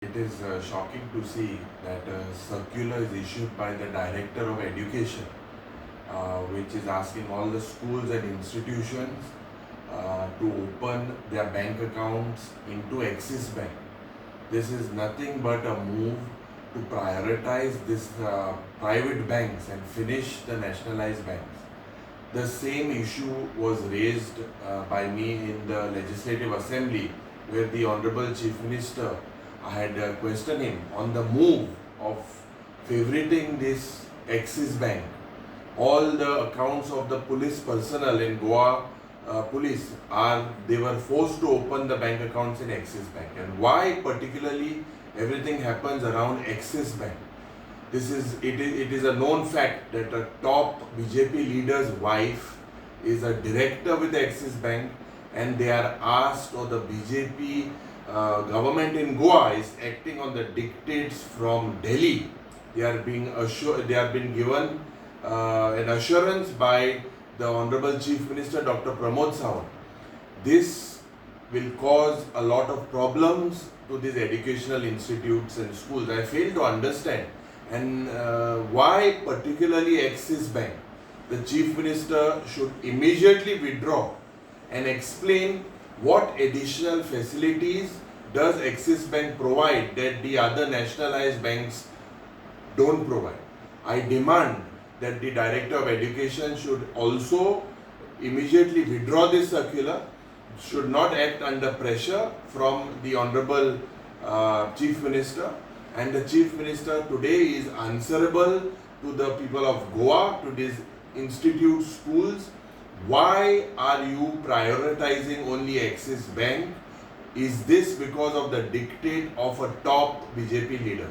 It is shocking to see that a circular is issued by the Director of Education, which is asking all the schools and institutions to open their bank accounts into Axis Bank. This is nothing but a move to prioritize this private banks and finish the nationalized banks. The same issue was raised by me in the Legislative Assembly, where the Honorable Chief Minister, I had questioned him on the move of favoriting this Axis Bank. All the accounts of the police personnel in Goa police they were forced to open the bank accounts in Axis Bank. And why particularly everything happens around Axis Bank? It is a known fact that a top BJP leader's wife is a director with Axis Bank, and they are asked, or the BJP government in Goa is acting on the dictates from Delhi. They are being given an assurance by the Honorable Chief Minister Dr. Pramod Sawant. This will cause a lot of problems to these educational institutes and schools. I fail to understand. And why particularly Axis Bank? The Chief Minister should immediately withdraw and explain what additional facilities does Axis Bank provide that the other nationalized banks don't provide. I demand that the Director of Education should also immediately withdraw this circular, should not act under pressure from the Honorable Chief Minister. And the Chief Minister today is answerable to the people of Goa, to these institute schools. Why are you prioritizing only Axis Bank? Is this because of the dictate of a top BJP leader?